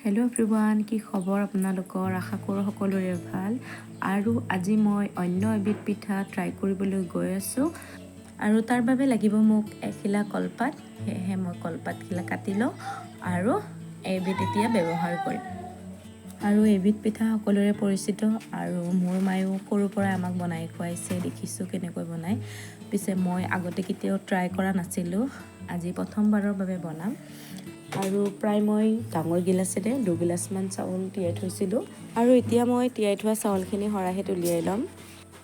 Hello' everyone, কি খবৰ আপোনালোকৰ? আশা কৰোঁ সকলোৰে ভাল। আৰু আজি মই অন্য এবিধ পিঠা ট্ৰাই কৰিবলৈ গৈ আছোঁ আৰু তাৰ বাবে লাগিব মোক এখিলা কলপাত। সেয়েহে মই কলপাতখিলা কাটি লওঁ আৰু এবিধ এতিয়া ব্যৱহাৰ কৰিম। আৰু এবিধ পিঠা সকলোৰে পৰিচিত আৰু মোৰ মায়েও সৰুৰ পৰাই আমাক বনাই খুৱাইছে, দেখিছোঁ কেনেকৈ বনায়। পিছে মই আগতে কেতিয়াও ট্ৰাই কৰা নাছিলোঁ, আজি প্ৰথমবাৰৰ বাবে বনাম। আৰু প্ৰায় মই ডাঙৰ গিলাচেৰে 2 গিলাচমান চাউল তিয়াই থৈছিলোঁ আৰু এতিয়া মই তিয়াই থোৱা চাউলখিনি সৰাহিত উলিয়াই ল'ম।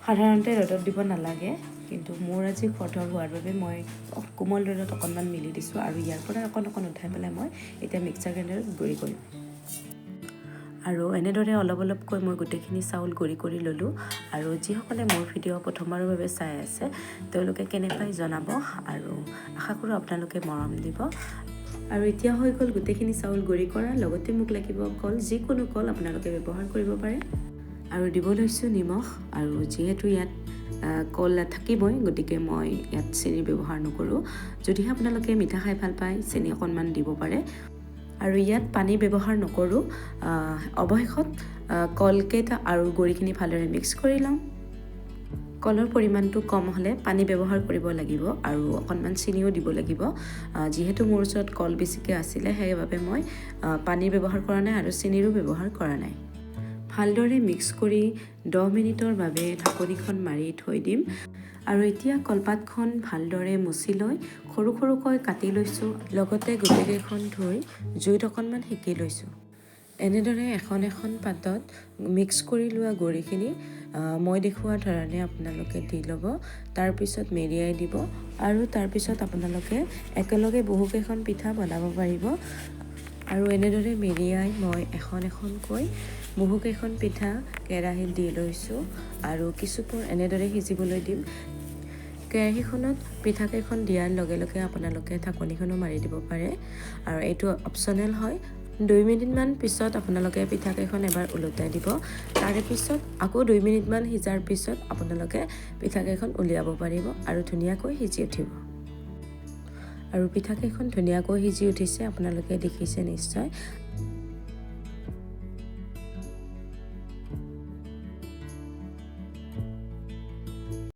সাধাৰণতে ৰ'দত দিব নালাগে, কিন্তু মোৰ আজি খৰধৰ হোৱাৰ বাবে মই কোমল ৰ'দত অকণমান মেলি দিছোঁ আৰু ইয়াৰ পৰা অকণ উঠাই পেলাই মই এতিয়া মিক্সাৰ গ্ৰাইণ্ডাৰত গুড়ি কৰিম। আৰু এনেদৰে অলপ অলপকৈ মই গোটেইখিনি চাউল গুড়ি কৰি ল'লোঁ। আৰু যিসকলে মোৰ ভিডিঅ' প্ৰথমবাৰৰ বাবে চাই আছে তেওঁলোকে কেনেকৈ জনাব আৰু আশা কৰোঁ আপোনালোকে মৰম দিব। আৰু এতিয়া হৈ গ'ল গোটেইখিনি চাউল গুড়ি কৰা, লগতে মোক লাগিব কল, যিকোনো কল আপোনালোকে ব্যৱহাৰ কৰিব পাৰে। আৰু দিব লৈছোঁ নিমখ, আৰু যিহেতু ইয়াত কল থাকিবই গতিকে মই ইয়াত চেনি ব্যৱহাৰ নকৰোঁ। যদিহে আপোনালোকে মিঠা খাই ভাল পায় চেনি অকণমান দিব পাৰে। আৰু ইয়াত পানী ব্যৱহাৰ নকৰোঁ। অৱশেষত কলকেইটা আৰু গুড়িখিনি ভালদৰে মিক্স কৰি ল'ম। কলৰ পৰিমাণটো কম হ'লে পানী ব্যৱহাৰ কৰিব লাগিব আৰু অকণমান চেনিও দিব লাগিব। যিহেতু মোৰ ওচৰত কল বেছিকৈ আছিলে সেইবাবে মই পানী ব্যৱহাৰ কৰা নাই আৰু চেনিৰো ব্যৱহাৰ কৰা নাই। ভালদৰে মিক্স কৰি 10 মিনিটৰ বাবে ঢাকনিখন মাৰি থৈ দিম। আৰু এতিয়া কলপাতখন ভালদৰে মুচি লৈ সৰু সৰুকৈ কাটি লৈছোঁ, লগতে গোটেইকেইখন ধুই জুইত অকণমান সেকি লৈছোঁ। এনেদৰে এখন এখন পাতত মিক্স কৰি লোৱা গুড়িখিনি মই দেখুওৱা ধৰণে আপোনালোকে দি ল'ব। তাৰপিছত মেৰিয়াই দিব আৰু তাৰপিছত আপোনালোকে একেলগে বহুকেইখন পিঠা বনাব পাৰিব। আৰু এনেদৰে মেৰিয়াই মই এখন এখনকৈ বহুকেইখন পিঠা কেৰাহীত দি লৈছোঁ আৰু কিছুপৰ এনেদৰে সিজিবলৈ দিম। কেৰাহীখনত পিঠাকেইখন দিয়াৰ লগে লগে আপোনালোকে ঢাকনিখনো মাৰি দিব পাৰে আৰু এইটো অপশ্যনেল হয়। 2 মিনিটমান পিছত আপোনালোকে পিঠাকেইখন এবাৰ ওলটাই দিব। তাৰে পিছত আকৌ 2 মিনিটমান সিজাৰ পিছত আপোনালোকে পিঠাকেইখন উলিয়াব পাৰিব আৰু ধুনীয়াকৈ সিজি উঠিব। আৰু পিঠাকেইখন ধুনীয়াকৈ সিজি উঠিছে, আপোনালোকে দেখিছে নিশ্চয়।